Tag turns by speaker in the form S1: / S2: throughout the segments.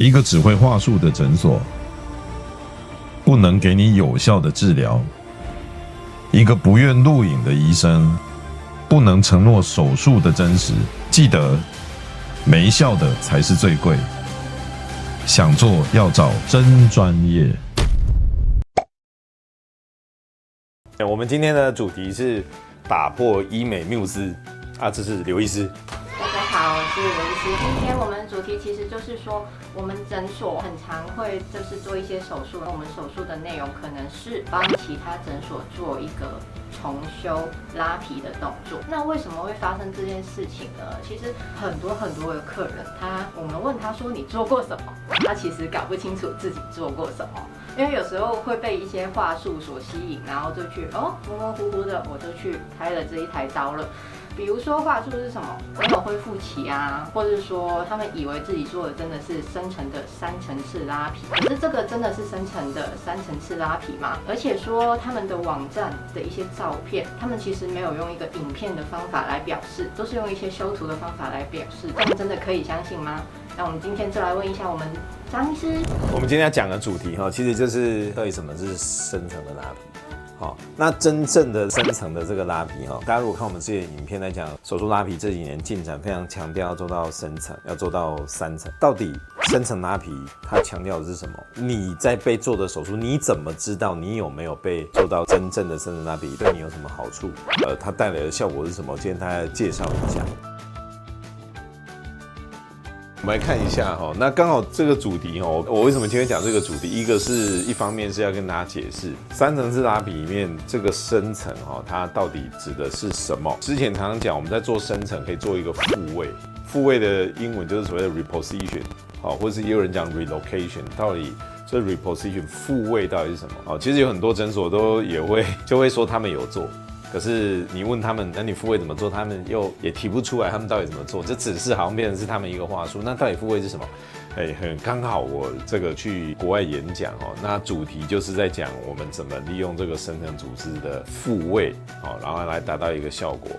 S1: 一个只会话术的诊所，不能给你有效的治疗；一个不愿录影的医生，不能承诺手术的真实。记得，没效的才是最贵。想做要找真专业。
S2: 我们今天的主题是打破医美谬思啊，这是刘医师。
S3: 大家好，我是刘医师。今天我们的主题其实就是说，我们诊所很常会就是做一些手术，我们手术的内容可能是帮其他诊所做一个重修拉皮的动作。那为什么会发生这件事情呢？其实很多的客人，我们问他说你做过什么，他其实搞不清楚自己做过什么。因为有时候会被一些话术所吸引，然后就去模模糊糊的，我就去开了这一台刀了。比如说话术是什么？没有恢复期啊，或者说他们以为自己做的真的是深层的3层次拉皮，可是这个真的是深层的3层次拉皮吗？而且说他们的网站的一些照片，他们其实没有用一个影片的方法来表示，都是用一些修图的方法来表示，这样真的可以相信吗？那我们今天就来问一下我们张医师。
S2: 我们今天要讲的主题其实就是到底什么是深层的拉皮。那真正的深层的这个拉皮大家如果看我们这些影片来讲，手术拉皮这几年进展非常强调要做到深层，要做到3层。到底深层拉皮它强调的是什么？你在被做的手术，你怎么知道你有没有被做到真正的深层拉皮？对你有什么好处？它带来的效果是什么？今天大家介绍一下。我们来看一下那刚好这个主题我为什么今天讲这个主题？一方面是要跟大家解释3层次拉皮里面这个深层它到底指的是什么？之前常常讲我们在做深层可以做一个复位，复位的英文就是所谓的 reposition 或者是也有人讲 relocation， 到底这 reposition 复位到底是什么？其实有很多诊所就会说他们有做。可是你问他们，那你复位怎么做？他们也提不出来，他们到底怎么做？这只是好像变成是他们一个话术。那到底复位是什么？很刚好我这个去国外演讲那主题就是在讲我们怎么利用这个深层组织的复位然后来达到一个效果。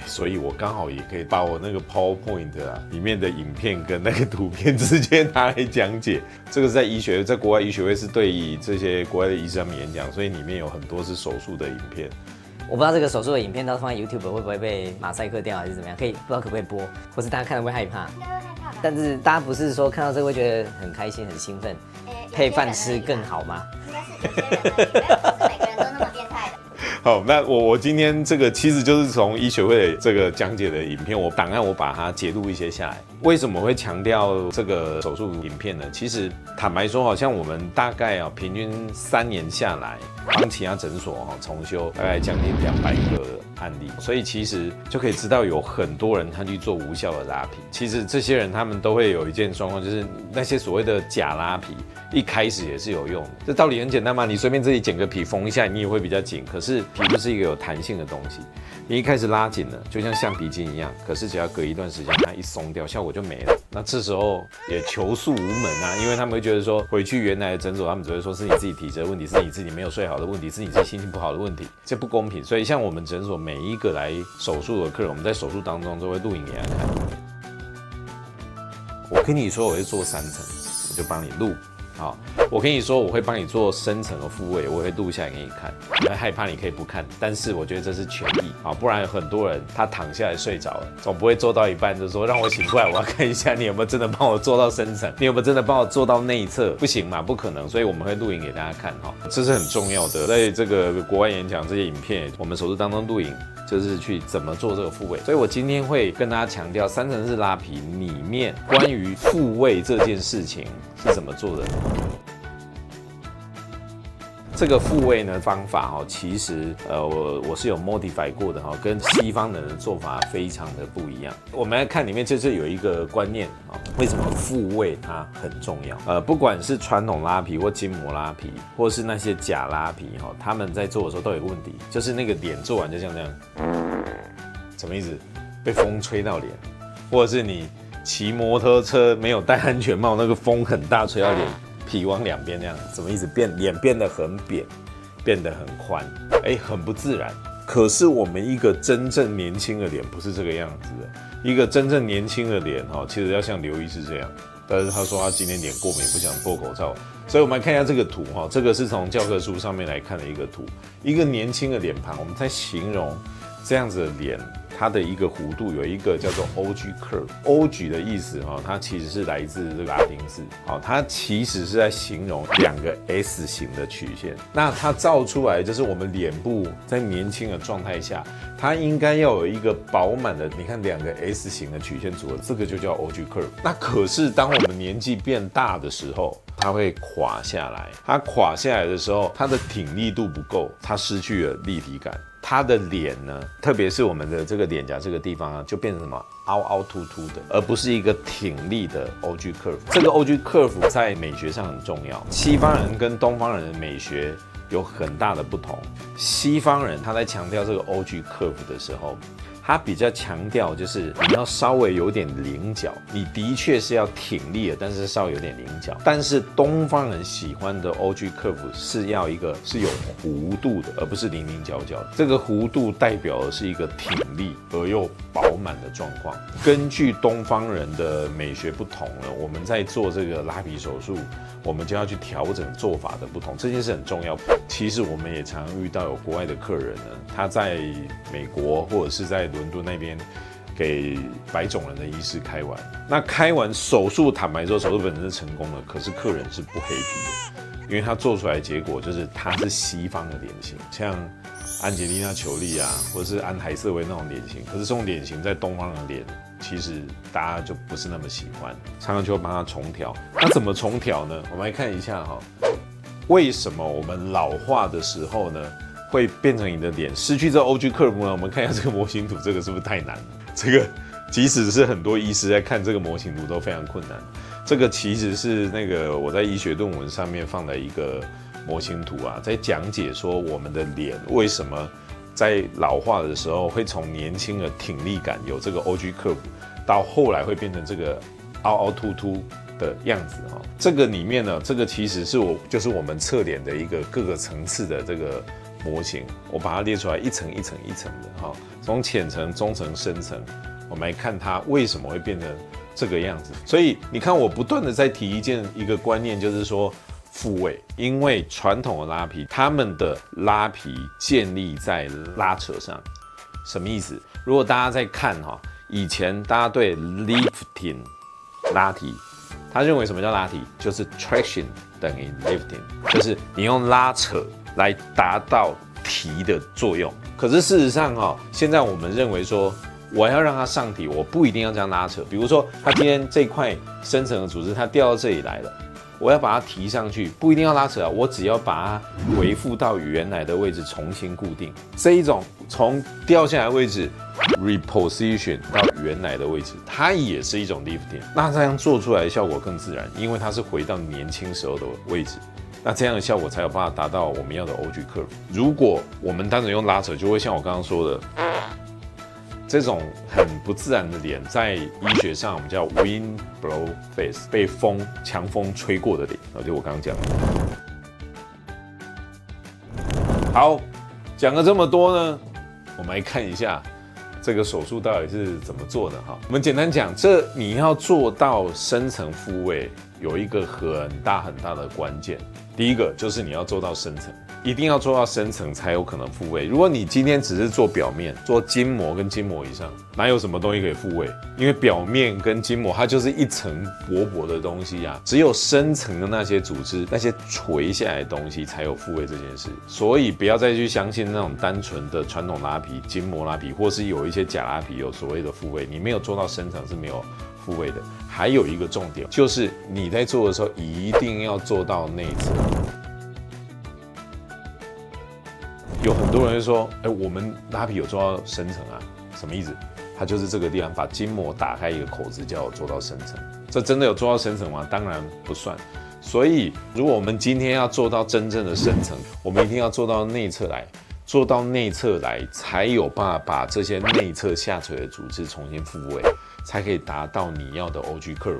S2: 所以我刚好也可以把我那个 PowerPoint 里面的影片跟那个图片直接拿来讲解。这个是在国外医学会是对这些国外的医生们演讲，所以里面有很多是手术的影片。
S4: 我不知道这个手术的影片到时候放在 YouTube 会不会被马赛克掉，还是怎么样？不知道可不可以播，或是大家看了会害怕？
S5: 应该会害怕吧。
S4: 但是大家不是说看到这个会觉得很开心、很兴奋，配饭吃更好吗？
S5: 应该是有些人而已，不是每个人都那么变态的。
S2: 好，那我今天这个其实就是从医学会这个讲解的影片，档案我把它截录一些下来。为什么会强调这个手术影片呢？其实坦白说，好像我们大概平均3年下来，帮其他诊所重修大概将近200个案例，所以其实就可以知道有很多人他去做无效的拉皮。其实这些人他们都会有一件状况，就是那些所谓的假拉皮，一开始也是有用的。这道理很简单嘛，你随便自己剪个皮缝一下，你也会比较紧。可是皮肤是一个有弹性的东西，你一开始拉紧了，就像橡皮筋一样。可是只要隔一段时间，它一松掉，效果就没了。那这时候也求诉无门啊，因为他们会觉得说，回去原来的诊所，他们只会说是你自己体质的问题，是你自己没有睡好的问题，是你自己心情不好的问题，这不公平。所以像我们诊所每一个来手术的客人，我们在手术当中都会录影给他看。我跟你说我会做3层，我就帮你录。好，我跟你说我会帮你做深层的复位，我会录下来给你看。你会害怕你可以不看，但是我觉得这是权益不然很多人他躺下来睡着了，总不会做到一半就说让我醒过来，我要看一下你有没有真的帮我做到深层，你有没有真的帮我做到内侧，不行嘛，不可能，所以我们会录影给大家看这是很重要的。在这个国外演讲这些影片，我们手术当中录影就是去怎么做这个复位，所以我今天会跟大家强调3层式拉皮里面关于复位这件事情是怎么做的。这个复位呢方法其实我是有 modify 过的跟西方人的做法非常的不一样。我们来看里面就是有一个观念为什么复位它很重要？不管是传统拉皮或筋膜拉皮，或是那些假拉皮他们在做的时候都有一个问题，就是那个脸做完就像这样，什么意思？被风吹到脸，或者是你骑摩托车没有戴安全帽，那个风很大吹到脸。皮往两边那样，什么意思？脸变得很扁，变得很宽，很不自然。可是我们一个真正年轻的脸不是这个样子的，一个真正年轻的脸其实要像刘医师这样，但是他说他今天脸过敏，不想脱口罩。所以我们来看一下这个图哈，这个是从教科书上面来看的一个图，一个年轻的脸庞，我们在形容这样子的脸。它的一个弧度有一个叫做 OG curve，OG 的意思哈，它其实是来自这个拉丁字，好，它其实是在形容两个 S 型的曲线。那它照出来就是我们脸部在年轻的状态下，它应该要有一个饱满的，你看两个 S 型的曲线组合，这个就叫 OG curve。那可是当我们年纪变大的时候，它会垮下来，它垮下来的时候，它的挺立度不够，它失去了立体感。他的脸呢，特别是我们的这个脸颊这个地方啊，就变成什么凹凹凸凸的，而不是一个挺立的 OG curve。这个 OG curve 在美学上很重要，西方人跟东方人的美学有很大的不同。西方人他在强调这个 OG curve 的时候，他比较强调就是你要稍微有点棱角，你的确是要挺立的，但是稍微有点棱角。但是东方人喜欢的 OG curve 是要一个是有弧度的，而不是棱棱角角的。这个弧度代表的是一个挺立而又饱满的状况。根据东方人的美学不同呢，我们在做这个拉皮手术，我们就要去调整做法的不同，这件事很重要。其实我们也常遇到有国外的客人呢，他在美国或者是在伦敦那边给白种人的医师开完，那开完手术，坦白说手术本身是成功的，可是客人是不 happy 的，因为他做出来的结果就是他是西方的脸型，像安吉丽娜·裘丽啊，或者是安海瑟薇那种脸型，可是这种脸型在东方人的脸，其实大家就不是那么喜欢，常常就会帮他重调。那怎么重调呢？我们来看一下哈，为什么我们老化的时候呢？会变成你的脸失去这 OG curve 呢？我们看一下这个模型图，这个是不是太难了？这个即使是很多医师在看这个模型图都非常困难。这个其实是那个我在医学论文上面放的一个模型图啊，在讲解说我们的脸为什么在老化的时候会从年轻的挺立感有这个 OG curve， 到后来会变成这个凹凹凸凸的样子哈。这个里面呢，这个其实是就是我们侧脸的一个各个层次的这个模型，我把它列出来一层一层一层的哈，从浅层、中层、深层，我们来看它为什么会变成这个样子。所以你看，我不断的在提一个观念，就是说复位，因为传统的拉皮，他们的拉皮建立在拉扯上，什么意思？如果大家在看哈，以前大家对 lifting 拉提，他认为什么叫拉提？就是 traction 等于 lifting， 就是你用拉扯来达到提的作用。可是事实上现在我们认为说，我要让它上提，我不一定要这样拉扯。比如说，它今天这块深层的组织它掉到这里来了，我要把它提上去，不一定要拉扯啊，我只要把它回复到原来的位置，重新固定。这一种从掉下来的位置 reposition 到原来的位置，它也是一种 lifting。那这样做出来的效果更自然，因为它是回到年轻时候的位置。那这样的效果才有办法达到我们要的 OG curve。如果我们单纯用拉扯，就会像我刚刚说的，这种很不自然的脸，在医学上我们叫 wind blow face， 被强风吹过的脸，就我刚刚讲的。好，讲了这么多呢，我们来看一下这个手术到底是怎么做的哈。我们简单讲，你要做到深层复位，有一个很大很大的关键。第一个就是你要做到深层，一定要做到深层才有可能复位。如果你今天只是做表面，做筋膜跟筋膜以上，哪有什么东西可以复位？因为表面跟筋膜它就是一层薄薄的东西啊，只有深层的那些组织，那些垂下来的东西才有复位这件事。所以不要再去相信那种单纯的传统拉皮、筋膜拉皮，或是有一些假拉皮有所谓的复位，你没有做到深层是没有复位的。还有一个重点就是你在做的时候一定要做到内侧。有很多人会说，我们拉皮有做到深层啊，什么意思？它就是这个地方把筋膜打开一个口子，叫我做到深层。这真的有做到深层吗？当然不算。所以如果我们今天要做到真正的深层，我们一定要做到内侧来。做到内侧来，才有办法把这些内侧下垂的组织重新复位，才可以达到你要的 OG curve。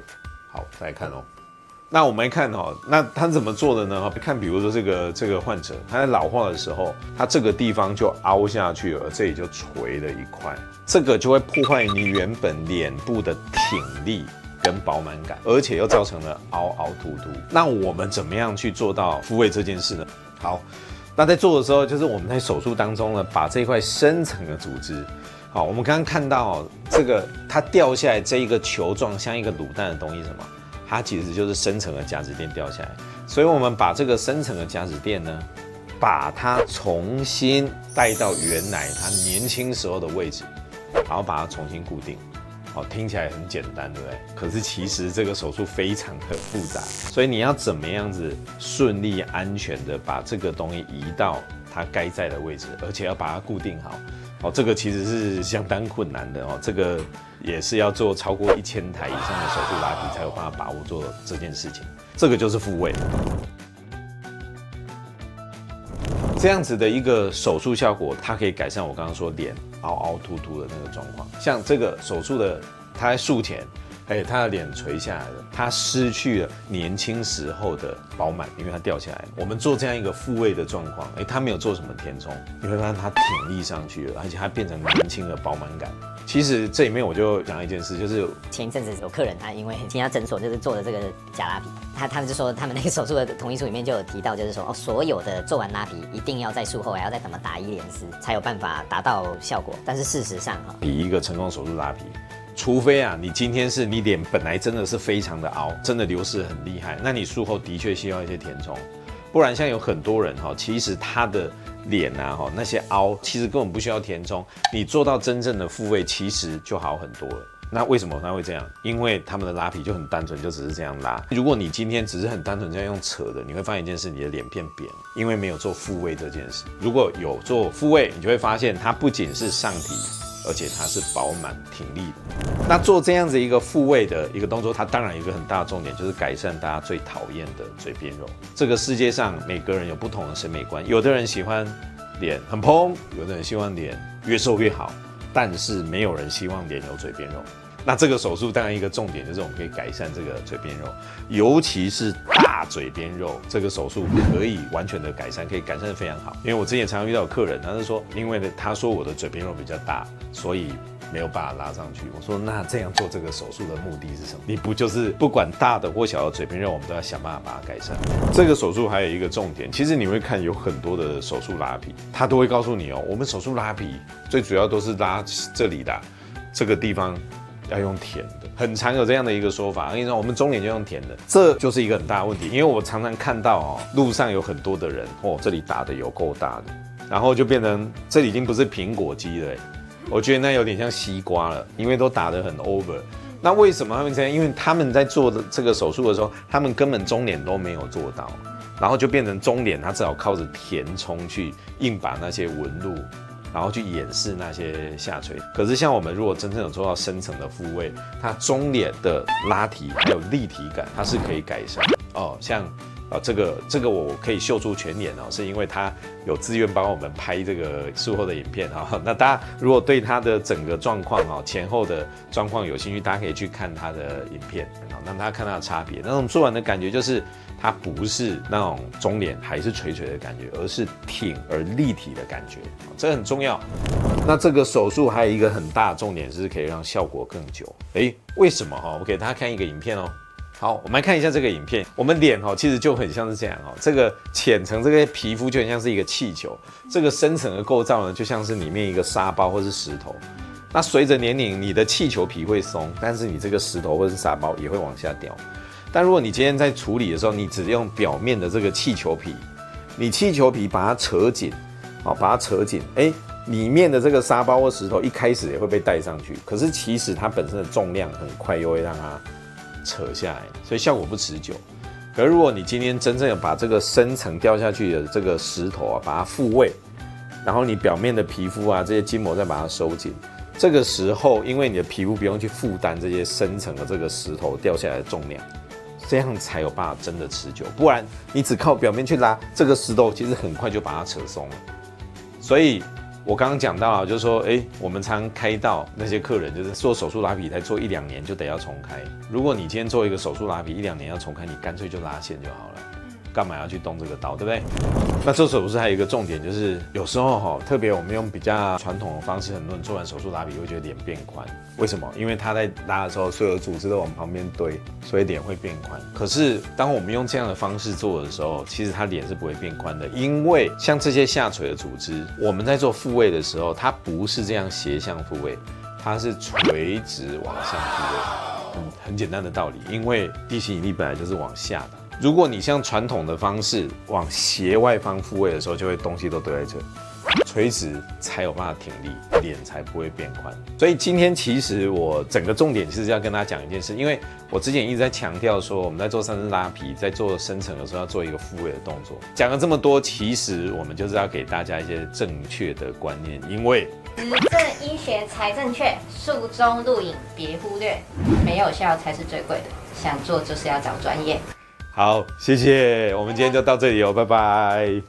S2: 好，再来看哦。那我们来看那他怎么做的呢？看，比如说这个患者，他在老化的时候，他这个地方就凹下去了，这里就垂了一块，这个就会破坏你原本脸部的挺立跟饱满感，而且又造成了凹凹凸凸。那我们怎么样去做到复位这件事呢？好，那在做的时候，就是我们在手术当中呢，把这块深层的组织，好，我们刚刚看到这个它掉下来这一个球状像一个卤蛋的东西是什么？它其实就是深层的夹子垫掉下来。所以我们把这个深层的夹子垫呢，把它重新带到原来它年轻时候的位置，然后把它重新固定。好，听起来很简单，对不对？可是其实这个手术非常的复杂，所以你要怎么样子顺利安全的把这个东西移到它该在的位置，而且要把它固定好。哦，这个其实是相当困难的哦，这个也是要做超过1000台以上的手术拉皮才有办法把握做这件事情。这个就是复位。这样子的一个手术效果，它可以改善我刚刚说脸凹凹凸凸的那个状况。像这个手术的，他在术前，他的脸垂下来了，他失去了年轻时候的饱满，因为他掉下来了。我们做这样一个复位的状况，他没有做什么填充，你会发现他挺立上去了，而且他变成年轻的饱满感。其实这里面我就讲一件事，就是
S4: 前一阵子有客人他因为其他诊所就是做的这个假拉皮，他们就说他们那个手术的同意书里面就有提到，就是说所有的做完拉皮一定要在术后还要再怎么打1连丝才有办法达到效果。但是事实上
S2: 比一个成功手术拉皮，除非你今天是你脸本来真的是非常的凹，真的流失很厉害，那你术后的确需要一些填充，不然像有很多人其实他的脸那些凹其实根本不需要填充，你做到真正的复位其实就好很多了。那为什么他会这样？因为他们的拉皮就很单纯，就只是这样拉。如果你今天只是很单纯这样用扯的，你会发现一件事，你的脸变扁了，因为没有做复位这件事。如果有做复位，你就会发现它不仅是上提，而且它是饱满挺立的。那做这样子一个复位的一个动作，它当然有一个很大的重点，就是改善大家最讨厌的嘴边肉。这个世界上每个人有不同的审美观，有的人喜欢脸很蓬，有的人希望脸越瘦越好，但是没有人希望脸有嘴边肉。那这个手术当然一个重点就是我们可以改善这个嘴边肉，尤其是大嘴边肉，这个手术可以完全的改善，可以改善得非常好。因为我之前常常遇到有客人，他是说，因为他说我的嘴边肉比较大，所以没有办法拉上去。我说那这样做这个手术的目的是什么？你不就是不管大的或小的嘴边肉，我们都要想办法把它改善。这个手术还有一个重点，其实你会看有很多的手术拉皮，他都会告诉你我们手术拉皮最主要都是拉这里的这个地方。要用填的，很常有这样的一个说法。跟你说，我们中脸就用填的，这就是一个很大的问题。因为我常常看到路上有很多的人，这里打的有够大的，然后就变成这里已经不是苹果肌了，我觉得那有点像西瓜了，因为都打得很 over。那为什么他们这样？因为他们在做的这个手术的时候，他们根本中脸都没有做到，然后就变成中脸，他只好靠着填充去硬把那些纹路。然后去掩饰那些下垂。可是像我们如果真正有做到深层的复位，它中脸的拉提还有立体感，它是可以改善像这个我可以秀出全脸是因为他有自愿帮我们拍这个术后的影片那大家如果对他的整个状况前后的状况有兴趣，大家可以去看他的影片，让大家看他的差别。那种做完的感觉就是。它不是那种中脸还是垂垂的感觉，而是挺而立体的感觉，这很重要。那这个手术还有一个很大的重点是可以让效果更久。为什么我给大家看一个影片好，我们来看一下这个影片。我们脸其实就很像是这样这个浅层这个皮肤就很像是一个气球，这个深层的构造呢就像是里面一个沙包或是石头。那随着年龄，你的气球皮会松，但是你这个石头或是沙包也会往下掉。但如果你今天在处理的时候，你只用表面的这个气球皮，你气球皮把它扯紧，把它扯紧，里面的这个沙包或石头一开始也会被带上去，可是其实它本身的重量很快又会让它扯下来，所以效果不持久。可是如果你今天真正有把这个深层掉下去的这个石头把它复位，然后你表面的皮肤这些筋膜再把它收紧，这个时候因为你的皮肤不用去负担这些深层的这个石头掉下来的重量。这样才有办法真的持久，不然你只靠表面去拉这个石头，其实很快就把它扯松了。所以我刚刚讲到就是说，我们常开到那些客人，就是做手术拉皮才做1-2年就得要重开。如果你今天做一个手术拉皮1-2年要重开，你干脆就拉线就好了。干嘛要去动这个刀，对不对？那做手术还有一个重点就是，有时候特别我们用比较传统的方式，很多人做完手术拉皮会觉得脸变宽，为什么？因为他在拉的时候，所有的组织都往旁边堆，所以脸会变宽。可是当我们用这样的方式做的时候，其实他脸是不会变宽的，因为像这些下垂的组织，我们在做复位的时候，它不是这样斜向复位，它是垂直往上复位。很简单的道理，因为地心引力本来就是往下的。如果你像传统的方式往斜外方复位的时候，就会东西都堆在这，垂直才有办法挺立，脸才不会变宽。所以今天其实我整个重点是要跟大家讲一件事，因为我之前一直在强调说，我们在做三次拉皮，在做深层的时候要做一个复位的动作。讲了这么多，其实我们就是要给大家一些正确的观念，因为
S3: 实证医学才正确，术中录影别忽略，没有效才是最贵的。想做就是要找专业。
S2: 好，谢谢，我们今天就到这里哦，拜拜。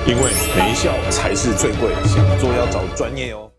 S2: 因为没效才是最贵，想做要找专业哦。